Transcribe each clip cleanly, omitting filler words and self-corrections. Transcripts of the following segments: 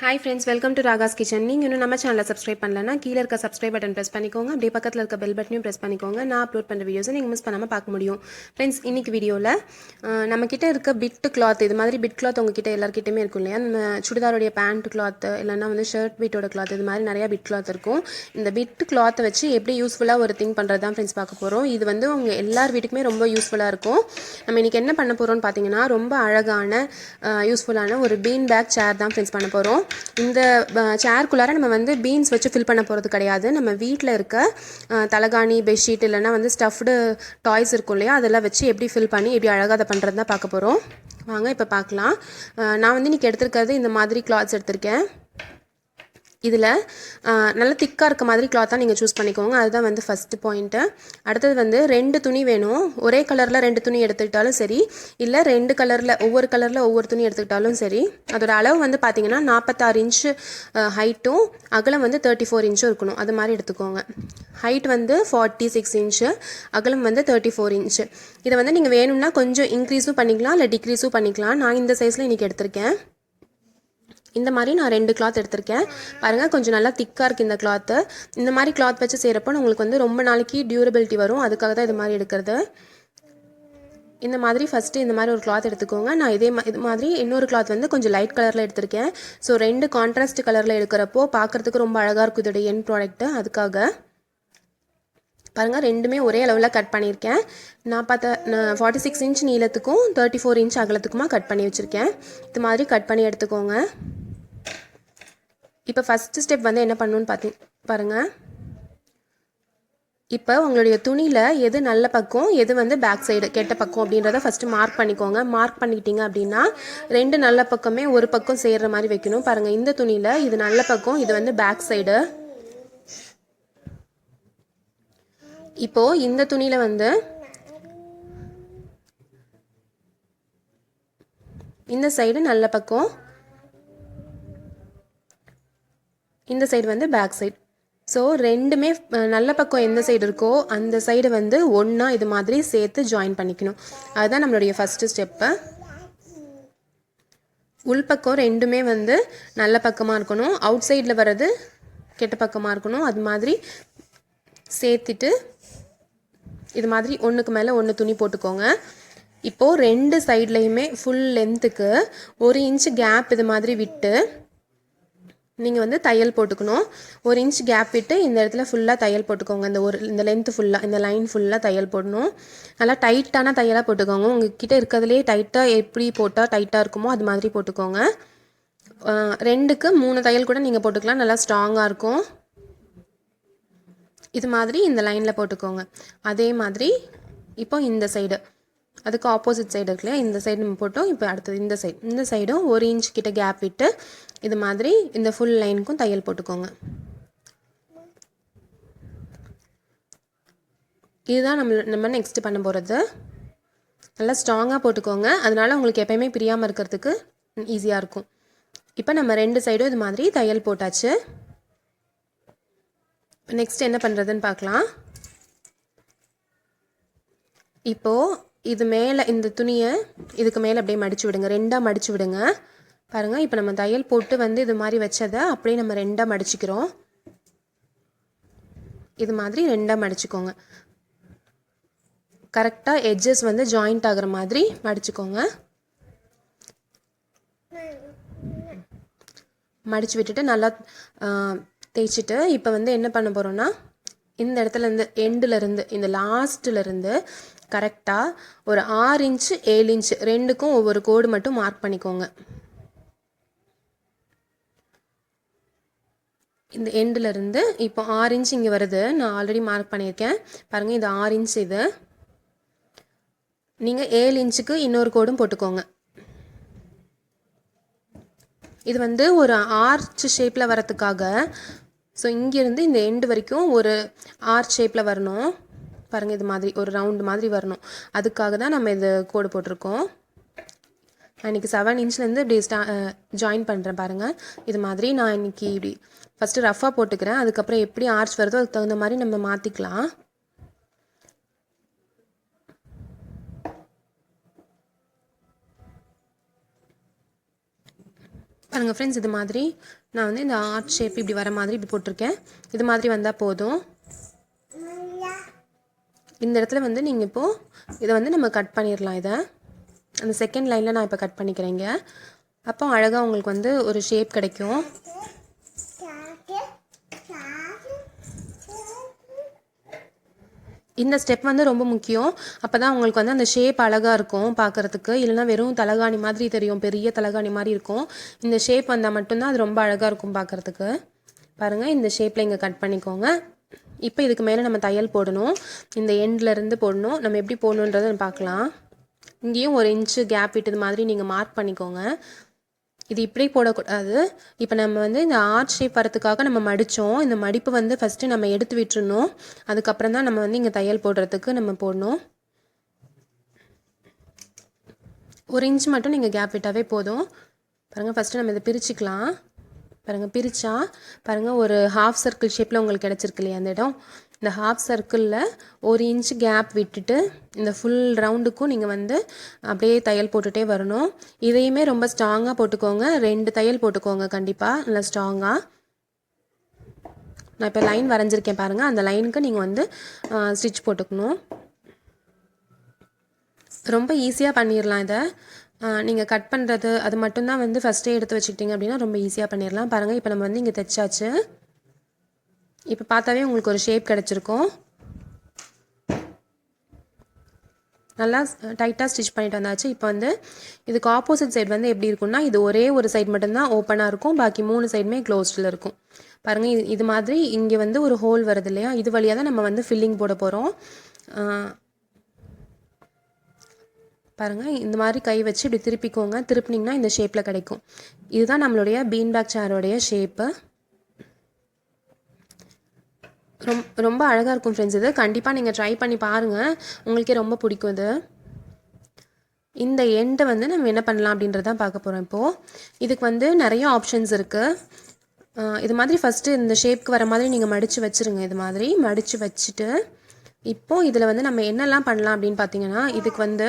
Hi friends, welcome to Ragas Kitchen. நீங்க இன்னும் நம்ம சேனலை சப்ஸ்கிரைப் பண்ணலனா கீழ இருக்க சப்ஸ்கிரைப் பட்டன் பிரஸ் பண்ணிக்கோங்க. அப்படியே பக்கத்துல இருக்க பெல் பட்டனையும் பிரஸ் பண்ணிக்கோங்க. நான் அப்லோட் பண்ற வீடியோஸை நீங்க மிஸ் பண்ணாம பார்க்க முடியும். ஃப்ரெண்ட்ஸ், இன்னைக்கு வீடியோல நம்ம கிட்ட இருக்க பிட் கிளாத், இது மாதிரி பிட் கிளாத் உங்ககிட்ட எல்லார்கிட்டயுமே இருக்கும் இல்லையா? நம்ம சுடிதாரோட பேண்ட் கிளாத் இல்லைன்னா வந்து ஷர்ட் பிட்டோட கிளாத், இது மாதிரி நிறைய பிட் கிளாத் இருக்கும். இந்த பிட் கிளாத்தை வச்சு எப்படி யூஸ்ஃபுல்லாக ஒரு திங் பண்ணுறது தான் ஃப்ரெண்ட்ஸ் பார்க்க போகிறோம். இது வந்து உங்க எல்லார் வீட்டுக்குமே ரொம்ப யூஸ்ஃபுல்லாக இருக்கும். நம்ம இன்னைக்கு என்ன பண்ண போகிறோம்னு பார்த்தீங்கன்னா, ரொம்ப அழகான யூஸ்ஃபுல்லான ஒரு பீன் பேக் சேர் தான் ஃப்ரெண்ட்ஸ் பண்ண போகிறோம். இந்த சேர்க்குள்ளார நம்ம வந்து பீன்ஸ் வச்சு ஃபில் பண்ண போகிறது கிடையாது. நம்ம வீட்டில் இருக்க தலகாணி, பெட்ஷீட் இல்லைன்னா வந்து ஸ்டஃப்டு டாய்ஸ் இருக்கும் இல்லையா, அதெல்லாம் வச்சு எப்படி ஃபில் பண்ணி எப்படி அழகாக அதை பண்ணுறது தான் பார்க்க போகிறோம். வாங்க இப்போ பார்க்கலாம். நான் வந்து இன்றைக்கி எடுத்துருக்கிறது இந்த மாதிரி கிளாத்ஸ் எடுத்திருக்கேன். இதில் நல்ல திக்காக இருக்க மாதிரி கிளாத்தாக நீங்கள் சூஸ் பண்ணிக்கோங்க. அதுதான் வந்து ஃபஸ்ட்டு பாயிண்ட்டு. அடுத்தது வந்து 2 துணி வேணும். ஒரே கலரில் 2 துணி எடுத்துக்கிட்டாலும் சரி, இல்லை 2 கலரில் ஒவ்வொரு துணி எடுத்துக்கிட்டாலும் சரி. அதோட அளவு வந்து பார்த்தீங்கன்னா 46 இன்ச்சு ஹைட்டும் அகலம் வந்து 34 இன்ச்சும் இருக்கணும். அது மாதிரி எடுத்துக்கோங்க. ஹைட் வந்து 46 இன்ச்சு, அகலம் வந்து 34 இன்ச்சு. இதை வந்து நீங்கள் வேணும்னா கொஞ்சம் இன்க்ரீஸும் பண்ணிக்கலாம், இல்லை டிக்ரீஸும் பண்ணிக்கலாம். நான் இந்த சைஸில் இன்றைக்கி எடுத்திருக்கேன். இந்த மாதிரி நான் 2 கிளாத் எடுத்திருக்கேன். பாருங்கள், கொஞ்சம் நல்லா திக்காக இருக்குது இந்த கிளாத்து. இந்த மாதிரி கிளாத் வச்சு செய்கிறப்போ உங்களுக்கு வந்து ரொம்ப நாளைக்கு டியூரபிலிட்டி வரும். அதுக்காக தான் இது மாதிரி எடுக்கிறது. இந்த மாதிரி ஃபஸ்ட்டு இந்த மாதிரி ஒரு கிளாத் எடுத்துக்கோங்க. நான் இது மாதிரி இன்னொரு கிளாத் வந்து கொஞ்சம் லைட் கலரில் எடுத்திருக்கேன். ஸோ 2 கான்ட்ராஸ்ட் கலரில் எடுக்கிறப்போ பார்க்குறதுக்கு ரொம்ப அழகாக இருக்கும் இதோட எண்ட் ப்ராடக்ட்டு. அதுக்காக பாருங்கள், ரெண்டுமே ஒரே அளவில் கட் பண்ணியிருக்கேன். நான் 46 இன்ச் நீளத்துக்கும் 34 இன்ச் அகலத்துக்குமா கட் பண்ணி வச்சுருக்கேன். இது மாதிரி கட் பண்ணி எடுத்துக்கோங்க. இப்போ ஃபஸ்ட்டு ஸ்டெப் வந்து என்ன பண்ணணுன்னு பாருங்கள். இப்போ உங்களுடைய துணியில் எது நல்ல பக்கம், எது வந்து பேக் சைடு கெட்ட பக்கம் அப்படின்றத ஃபஸ்ட்டு மார்க் பண்ணிக்கோங்க. மார்க் பண்ணிக்கிட்டீங்க அப்படின்னா 2 நல்ல பக்கமே ஒரு பக்கம் சேர்கிற மாதிரி வைக்கணும். பாருங்கள், இந்த துணியில் இது நல்ல பக்கம், இது வந்து பேக் சைடு. இப்போது இந்த துணியில் வந்து இந்த சைடு நல்ல பக்கம், இந்த சைடு வந்து பேக் சைடு. ஸோ ரெண்டுமே நல்ல பக்கம் எந்த சைடு இருக்கோ அந்த சைடு வந்து ஒன்றா இது மாதிரி சேர்த்து ஜாயின் பண்ணிக்கணும். அதுதான் நம்மளுடைய ஃபஸ்ட்டு ஸ்டெப்பு. உள்பக்கம் ரெண்டுமே வந்து நல்ல பக்கமாக இருக்கணும், அவுட் சைடில் வர்றது கெட்ட பக்கமாக இருக்கணும். அது மாதிரி சேர்த்துட்டு இது மாதிரி ஒன்றுக்கு மேலே ஒன்று துணி போட்டுக்கோங்க. இப்போது 2 சைட்லேயுமே ஃபுல் லென்த்துக்கு 1 இன்ச்சு கேப் இது மாதிரி விட்டு நீங்கள் வந்து தையல் போட்டுக்கணும். 1 இன்ச் கேப் விட்டு இந்த இடத்துல ஃபுல்லாக தையல் போட்டுக்கோங்க. இந்த லென்த்து ஃபுல்லாக, இந்த லைன் ஃபுல்லாக தையல் போடணும். நல்லா டைட்டான தையலாக போட்டுக்கோங்க. உங்ககிட்ட இருக்கிறதுலே டைட்டாக எப்படி போட்டால் டைட்டாக இருக்குமோ அது மாதிரி போட்டுக்கோங்க. 2க்கு 3 தையல் கூட நீங்கள் போட்டுக்கலாம், நல்லா ஸ்ட்ராங்காக இருக்கும். இது மாதிரி இந்த லைனில் போட்டுக்கோங்க. அதே மாதிரி இப்போ இந்த சைடு, அதுக்கு ஆப்போசிட் சைடு இருக்கு இல்லையா, இந்த சைடு நம்ம போட்டோம். இப்போ அடுத்தது இந்த சைடும் 1 இன்ச் கிட்ட கேப் விட்டு இது மாதிரி இந்த ஃபுல் லைனுக்கும் தையல் போட்டுக்கோங்க. இதுதான் நம்ம நெக்ஸ்ட் பண்ண போகிறது. நல்லா ஸ்ட்ராங்காக போட்டுக்கோங்க. அதனால உங்களுக்கு எப்பயுமே பிரியாமல் இருக்கிறதுக்கு ஈஸியாக இருக்கும். இப்போ நம்ம 2 சைடும் இது மாதிரி தையல் போட்டாச்சு. நெக்ஸ்ட் என்ன பண்ணுறதுன்னு பார்க்கலாம். இப்போது இது மேலே இந்த துணியை இதுக்கு மேலே அப்படியே மடித்து விடுங்க, 2ஆக மடித்து விடுங்க. பாருங்கள், இப்போ நம்ம தையல் போட்டு வந்து இது மாதிரி வச்சதை அப்படியே நம்ம 2ஆக மடிச்சுக்கிறோம். இது மாதிரி 2ஆக மடிச்சுக்கோங்க. கரெக்டாக எட்ஜஸ் வந்து ஜாயிண்ட் ஆகிற மாதிரி மடிச்சுக்கோங்க. மடித்து விட்டுட்டு நல்லா தேய்ச்சிட்டு இப்போ வந்து என்ன பண்ண போகிறோன்னா, இந்த இடத்துலேருந்து எண்டுலேருந்து இந்த லாஸ்ட்லேருந்து கரெக்டாக ஒரு 6 இன்ச்சு 7 இன்ச்சு 2க்கும் ஒவ்வொரு கோடு மட்டும் மார்க் பண்ணிக்கோங்க. இந்த எண்டுலேருந்து இப்போ 6 இன்ச் இங்கே வருது, நான் ஆல்ரெடி மார்க் பண்ணியிருக்கேன். பாருங்கள், இது 6 இன்ச். இது நீங்கள் 7 இன்ச்சுக்கு இன்னொரு கோடும் போட்டுக்கோங்க. இது வந்து ஒரு ஆர்ச் ஷேப்பில் வரத்துக்காக, ஸோ இங்கேருந்து இந்த எண்டு வரைக்கும் ஒரு ஆர்ச் ஷேப்பில் வரணும். பாருங்கள், இது மாதிரி ஒரு ரவுண்டு மாதிரி வரணும். அதுக்காக தான் நம்ம இது கோடு போட்டிருக்கோம். நான் இன்றைக்கி 7 இன்ச்லேருந்து இப்படி ஜாயின் பண்ணுறேன். பாருங்கள், இது மாதிரி நான் இன்றைக்கி இப்படி ஃபஸ்ட்டு ரஃப்பாக போட்டுக்கிறேன். அதுக்கப்புறம் எப்படி ஆர்ச் வருதோ அதுக்கு தகுந்த மாதிரி நம்ம மாற்றிக்கலாம். பாருங்கள் ஃப்ரெண்ட்ஸ், இது மாதிரி நான் வந்து இந்த ஆர்ட் ஷேப் இப்படி வர மாதிரி இப்படி போட்டிருக்கேன். இது மாதிரி வந்தால் போதும். இந்த இடத்துல வந்து நீங்கள் இப்போது இதை வந்து நம்ம கட் பண்ணிடலாம். இதை அந்த செகண்ட் லைனில் நான் இப்போ கட் பண்ணிக்கிறேங்க. அப்போ அழகாக உங்களுக்கு வந்து ஒரு ஷேப் கிடைக்கும். இந்த ஸ்டெப் வந்து ரொம்ப முக்கியம். அப்போ தான் உங்களுக்கு வந்து அந்த ஷேப் அழகாக இருக்கும் பார்க்குறதுக்கு. இல்லைனா வெறும் தலகாணி மாதிரி தெரியும், பெரிய தலகாணி மாதிரி இருக்கும். இந்த ஷேப் வந்தால் மட்டும்தான் அது ரொம்ப அழகாக இருக்கும் பார்க்குறதுக்கு. பாருங்கள், இந்த ஷேப்பில் இங்கே கட் பண்ணிக்கோங்க. இப்போ இதுக்கு மேலே நம்ம தையல் போடணும். இந்த எண்ட்லேருந்து போடணும். நம்ம எப்படி போடணுன்றதை பார்க்கலாம். இங்கேயும் 1 இன்ச்சு கேப் விட்டது மாதிரி நீங்கள் மார்க் பண்ணிக்கோங்க. இது இப்படி போடக்கூடாது. இப்போ நம்ம வந்து இந்த ஆர்ட் ஷேப் வரத்துக்காக நம்ம மடித்தோம். இந்த மடிப்பு வந்து ஃபஸ்ட்டு நம்ம எடுத்து விட்டுருணும். அதுக்கப்புறம் தான் நம்ம வந்து இங்கே தையல் போடுறதுக்கு நம்ம போடணும். 1 இன்ச் மட்டும் நீங்கள் கேப் விட்டாவே போதும். பாருங்கள், ஃபஸ்ட்டு நம்ம இதை பிரிச்சுக்கலாம். பாருங்கள், பிரித்தா பாருங்கள் ஒரு ஹாஃப் சர்க்கிள் ஷேப்பில் உங்களுக்கு கிடச்சிருக்கு இல்லையா அந்த இடம். இந்த ஹாஃப் சர்க்கிளில் 1 இன்ச் கேப் விட்டுட்டு இந்த ஃபுல் ரவுண்டுக்கும் நீங்கள் வந்து அப்படியே தையல் போட்டுகிட்டே வரணும். இதையுமே ரொம்ப ஸ்ட்ராங்காக போட்டுக்கோங்க. 2 தையல் போட்டுக்கோங்க கண்டிப்பாக, நல்லா ஸ்ட்ராங்காக. நான் இப்போ லைன் வரைஞ்சிருக்கேன் பாருங்கள். அந்த லைனுக்கு நீங்கள் வந்து ஸ்டிச் போட்டுக்கணும். ரொம்ப ஈஸியாக பண்ணிடலாம் இதை. நீங்கள் கட் பண்ணுறது அது மட்டும்தான் வந்து ஃபஸ்ட்டே எடுத்து வச்சுக்கிட்டிங்க அப்படின்னா ரொம்ப ஈஸியாக பண்ணிடலாம். பாருங்கள், இப்போ நம்ம வந்து இங்கே தைச்சாச்சு. இப்போ பார்த்தாவே உங்களுக்கு ஒரு ஷேப் கிடச்சிருக்கும். நல்லா டைட்டாக ஸ்டிச் பண்ணிட்டு வந்தாச்சு. இப்போ வந்து இதுக்கு ஆப்போசிட் சைடு வந்து எப்படி இருக்குன்னா, இது ஒரே ஒரு சைடு மட்டும்தான் ஓப்பனாக இருக்கும், பாக்கி 3 சைடுமே க்ளோஸ்டில் இருக்கும். பாருங்கள், இது மாதிரி இங்கே வந்து ஒரு ஹோல் வருது இல்லையா, இது வழியாக தான் நம்ம வந்து ஃபில்லிங் போட போகிறோம். பாருங்கள், இந்த மாதிரி கை வச்சு இப்படி திருப்பிக்கோங்க. திருப்பினிங்கன்னா இந்த ஷேப்பில் கிடைக்கும். இதுதான் நம்மளுடைய பீன் பேக் சேரோடைய ஷேப்பு. ரொம்ப அழகாக இருக்கும் ஃப்ரெண்ட்ஸ். இது கண்டிப்பாக நீங்கள் ட்ரை பண்ணி பாருங்கள், உங்களுக்கே ரொம்ப பிடிக்கும் இது. இந்த எண்டை வந்து நம்ம என்ன பண்ணலாம் அப்படின்றதான் பார்க்க போகிறோம் இப்போது. இதுக்கு வந்து நிறைய ஆப்ஷன்ஸ் இருக்குது. இது மாதிரி ஃபஸ்ட்டு இந்த ஷேப்க்கு வர மாதிரி நீங்கள் மடித்து வச்சுருங்க. இது மாதிரி மடித்து வச்சுட்டு இப்போது இதில் வந்து நம்ம என்னெல்லாம் பண்ணலாம் அப்படின்னு பார்த்தீங்கன்னா, இதுக்கு வந்து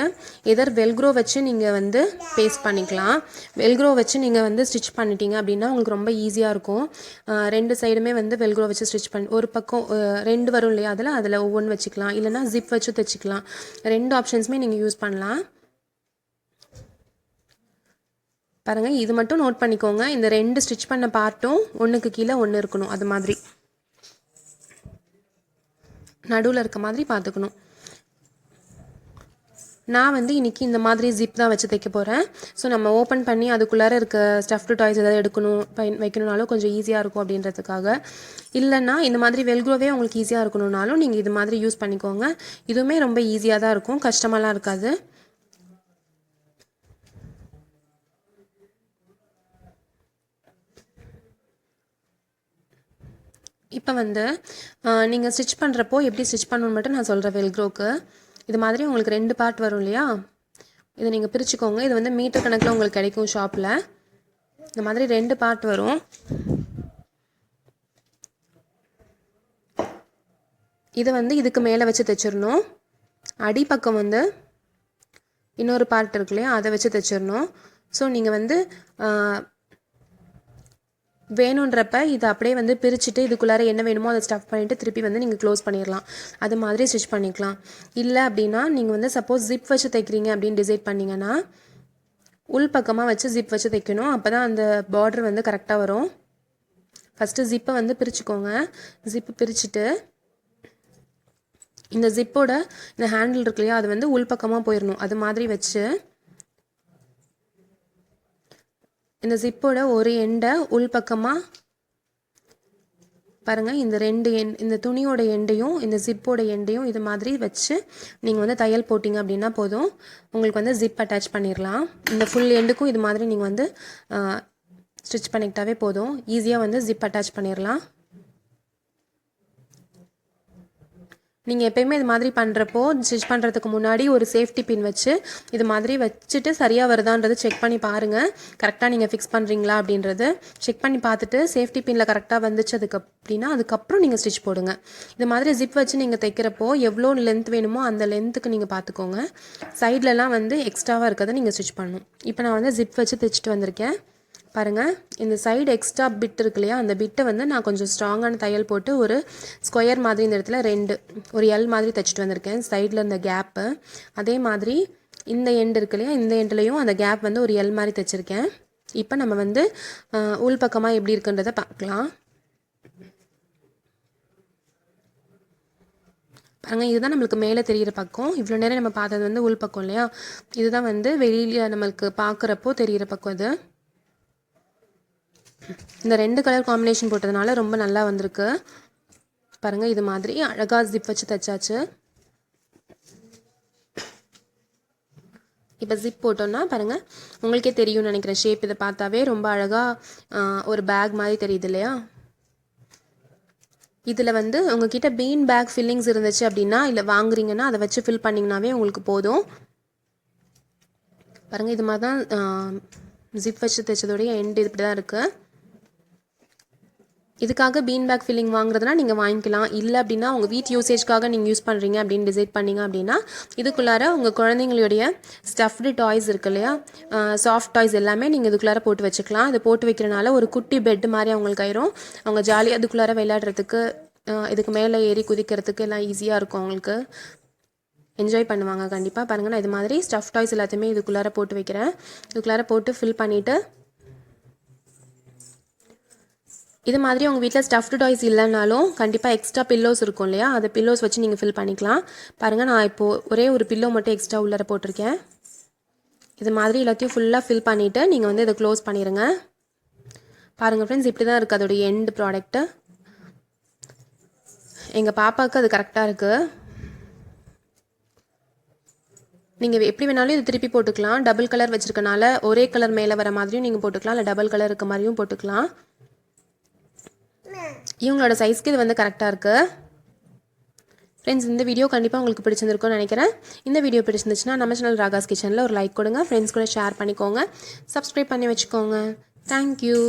எதர் வெல்க்ரோ வச்சு நீங்கள் வந்து பேஸ்ட் பண்ணிக்கலாம். வெல்க்ரோ வச்சு நீங்கள் வந்து ஸ்டிச் பண்ணிட்டீங்க அப்படின்னா உங்களுக்கு ரொம்ப ஈஸியாக இருக்கும். 2 சைடுமே வந்து வெல்க்ரோ வச்சு ஸ்டிச் பண்ணி ஒரு பக்கம் 2 வரும் இல்லையா, அதில் ஒவ்வொன்று வச்சுக்கலாம். இல்லைனா ஜிப் வச்சு தைச்சிக்கலாம். 2 ஆப்ஷன்ஸுமே நீங்கள் யூஸ் பண்ணலாம். பாருங்கள், இது மட்டும் நோட் பண்ணிக்கோங்க. இந்த 2 ஸ்டிச் பண்ண பார்ட்டும் ஒன்றுக்கு கீழே ஒன்று இருக்கணும். அது மாதிரி நடுவில் இருக்க மாதிரி பார்த்துக்கணும். நான் வந்து இன்றைக்கி இந்த மாதிரி ஜிப் தான் வச்சு தைக்க போகிறேன். ஸோ நம்ம ஓப்பன் பண்ணி அதுக்குள்ளார இருக்க ஸ்டஃப்டு டாய்ஸ் ஏதாவது எடுக்கணும் வைக்கணுன்னாலும் கொஞ்சம் ஈஸியாக இருக்கும் அப்படின்றதுக்காக. இல்லைன்னா இந்த மாதிரி வெல்க்ரோவே உங்களுக்கு ஈஸியாக இருக்கணுன்னாலும் நீங்கள் இது மாதிரி யூஸ் பண்ணிக்கோங்க. இதுவுமே ரொம்ப ஈஸியாக தான் இருக்கும், கஷ்டமெல்லாம் இருக்காது. இப்போ வந்து நீங்கள் ஸ்டிச் பண்ணுறப்போ எப்படி ஸ்டிச் பண்ணணுன்னு மட்டும் நான் சொல்கிறேன். வெல்க்ரோக்கு இது மாதிரி உங்களுக்கு 2 பார்ட் வரும் இல்லையா, இதை நீங்கள் பிரிச்சுக்கோங்க. இது வந்து மீட்டர் கணக்கில் உங்களுக்கு கிடைக்கும் ஷாப்பில். இந்த மாதிரி 2 பார்ட் வரும். இதை வந்து இதுக்கு மேலே வச்சு தைச்சிடணும். அடிப்பக்கம் வந்து இன்னொரு பார்ட் இருக்கு இல்லையா, அதை வச்சு தைச்சிடணும். ஸோ நீங்கள் வந்து வேணுன்றப்ப இதை அப்படியே வந்து பிரிச்சுட்டு இதுக்குள்ளார என்ன வேணுமோ அதை ஸ்டஃப் பண்ணிவிட்டு திருப்பி வந்து நீங்கள் க்ளோஸ் பண்ணிடலாம். அது மாதிரி ஸ்டிச் பண்ணிக்கலாம். இல்லை அப்படின்னா நீங்கள் வந்து சப்போஸ் ஜிப் வச்சு தைக்கிறீங்க அப்படின்னு டிசைட் பண்ணிங்கன்னா உள் பக்கமாக வச்சு ஜிப் வச்சு தைக்கணும். அப்போ தான் அந்த பார்டர் வந்து கரெக்டாக வரும். ஃபஸ்ட்டு ஜிப்பை வந்து பிரிச்சுக்கோங்க. ஜிப்பு பிரிச்சுட்டு இந்த ஜிப்போட இந்த ஹேண்டில் இருக்கு இல்லையா, அது வந்து உள் பக்கமாக போயிடணும். அது மாதிரி வச்சு இந்த ஜிப்போட ஒரு எண்டை உள் பக்கமாக பாருங்கள், இந்த 2 இந்த துணியோட எண்டையும் இந்த ஜிப்போட எண்டையும் இது மாதிரி வச்சு நீங்கள் வந்து தையல் போட்டிங்க அப்படின்னா போதும், உங்களுக்கு வந்து ஜிப் அட்டாச் பண்ணிடலாம். இந்த ஃபுல் எண்டுக்கும் இது மாதிரி நீங்கள் வந்து ஸ்டிச் பண்ணிக்கிட்டாவே போதும், ஈஸியாக வந்து ஜிப் அட்டாச் பண்ணிடலாம். நீங்கள் எப்போயுமே இது மாதிரி பண்ணுறப்போ ஸ்டிச் பண்ணுறதுக்கு முன்னாடி ஒரு சேஃப்டி பின் வச்சு இது மாதிரி வச்சுட்டு சரியாக வருதான்றது செக் பண்ணி பாருங்கள். கரெக்டாக நீங்கள் ஃபிக்ஸ் பண்ணுறீங்களா அப்படின்றது செக் பண்ணி பார்த்துட்டு சேஃப்டி பின்னில் கரெக்டாக வந்துச்சு அதுக்கப்புறம் நீங்கள் ஸ்டிச் போடுங்க. இது மாதிரி ஜிப் வச்சு நீங்கள் தைக்கிறப்போ எவ்வளோ லென்த் வேணுமோ அந்த லென்த்துக்கு நீங்கள் பார்த்துக்கோங்க. சைட்லலாம் வந்து எக்ஸ்ட்ராவாக இருக்கிறத நீங்கள் ஸ்டிச் பண்ணணும். இப்போ நான் வந்து ஜிப் வச்சு தைச்சிட்டு வந்திருக்கேன். பாருங்கள், இந்த சைடு எக்ஸ்ட்ரா பிட் இருக்கு இல்லையா, அந்த பிட்டை வந்து நான் கொஞ்சம் ஸ்ட்ராங்கான தையல் போட்டு ஒரு ஸ்கொயர் மாதிரி இந்த இடத்துல ஒரு எல் மாதிரி தைச்சிட்டு வந்திருக்கேன் சைடில் இந்த கேப்பு. அதே மாதிரி இந்த எண்டு இருக்கு இல்லையா, இந்த எண்ட்லேயும் அந்த கேப் வந்து ஒரு எல் மாதிரி தைச்சிருக்கேன். இப்போ நம்ம வந்து உள் பக்கமாக எப்படி இருக்குன்றதை பார்க்கலாம். பாருங்கள், இதுதான் நம்மளுக்கு மேலே தெரிகிற பக்கம். இவ்வளோ நேரம் நம்ம பார்த்தது வந்து உள் பக்கம் இல்லையா, இதுதான் வந்து வெளியில் நம்மளுக்கு பார்க்குறப்போ தெரிகிற பக்கம். இது இந்த 2 கலர் காம்பினேஷன் போட்டதுனால ரொம்ப நல்லா வந்திருக்கு. பாருங்கள், இது மாதிரி அழகாக ஜிப் வச்சு தைச்சாச்சு. இப்போ ஜிப் போட்டோன்னா பாருங்கள், உங்களுக்கே தெரியும்னு நினைக்கிறேன். ஷேப் இதை பார்த்தாவே ரொம்ப அழகாக ஒரு பேக் மாதிரி தெரியுது இல்லையா. இதில் வந்து உங்ககிட்ட பீன் பேக் ஃபில்லிங்ஸ் இருந்துச்சு அப்படின்னா, இல்லை வாங்குறீங்கன்னா அதை வச்சு ஃபில் பண்ணிங்கனாவே உங்களுக்கு போதும். பாருங்கள், இது மாதிரி தான் ஜிப் வச்சு தைச்சதோடைய எண்டு இப்படி தான் இருக்குது. இதுக்காக பீன் பேக் ஃபில்லிங் வாங்குறதுனா நீங்கள் வாங்கிக்கலாம். இல்லை அப்படின்னா உங்கள் வீட்டு யூசேஜ்க்காக நீங்கள் யூஸ் பண்ணுறீங்க அப்படின்னு டிசைட் பண்ணிங்க அப்படின்னா, இதுக்குள்ளார உங்கள் குழந்தைங்களுடைய ஸ்டஃப்டு டாய்ஸ் இருக்கு இல்லையா, சாஃப்ட் டாய்ஸ் எல்லாமே நீங்கள் இதுக்குள்ளார போட்டு வச்சுக்கலாம். இது போட்டு வைக்கிறனால ஒரு குட்டி பெட் மாதிரி அவங்களுக்கு ஆயிரும். அவங்க ஜாலியாக அதுக்குள்ளார விளையாடுறதுக்கு, இதுக்கு மேலே ஏறி குதிக்கிறதுக்கு எல்லாம் ஈஸியாக இருக்கும். அவங்களுக்கு என்ஜாய் பண்ணுவாங்க கண்டிப்பாக. பாருங்கள், நான் இது மாதிரி ஸ்டஃப் டாய்ஸ் எல்லாத்தையுமே இதுக்குள்ளார போட்டு வைக்கிறேன். இதுக்குள்ளார போட்டு ஃபில் பண்ணிவிட்டு, இது மாதிரி உங்கள் வீட்டில் ஸ்டஃப்டு டாய்ஸ் இல்லைனாலும் கண்டிப்பாக எக்ஸ்ட்ரா பில்லோஸ் இருக்கும் இல்லையா, அதை பில்லோஸ் வச்சு நீங்கள் ஃபில் பண்ணிக்கலாம். பாருங்கள், நான் இப்போது ஒரே ஒரு பில்லோ மட்டும் எக்ஸ்ட்ரா உள்ளார போட்டிருக்கேன். இது மாதிரி எல்லாத்தையும் ஃபுல்லாக ஃபில் பண்ணிவிட்டு நீங்கள் வந்து இதை க்ளோஸ் பண்ணிடுங்க. பாருங்கள் ஃப்ரெண்ட்ஸ், இப்படி தான் இருக்குது அதோடைய எண்டு ப்ராடக்ட்டு. எங்கள் பாப்பாவுக்கு அது கரெக்டாக இருக்குது. நீங்கள் எப்படி வேணாலும் இது திருப்பி போட்டுக்கலாம். டபுள் கலர் வச்சுருக்கனால ஒரே கலர் மேலே வர மாதிரியும் நீங்கள் போட்டுக்கலாம், இல்லை டபுள் கலர் இருக்க மாதிரியும் போட்டுக்கலாம். இவங்களோட சைஸ்க்கு இது வந்து கரெக்டாக இருக்குது. ஃப்ரெண்ட்ஸ், இந்த வீடியோ கண்டிப்பாக உங்களுக்கு பிடிச்சிருந்துருக்கும்னு நினைக்கிறேன். இந்த வீடியோ பிடிச்சிருந்துச்சுன்னா நம்ம சேனல் ராகாஸ் கிச்சனில் ஒரு லைக் கொடுங்க, ஃப்ரெண்ட்ஸ் கூட ஷேர் பண்ணிக்கோங்க, சப்ஸ்கிரைப் பண்ணி வச்சுக்கோங்க. தேங்க்யூ.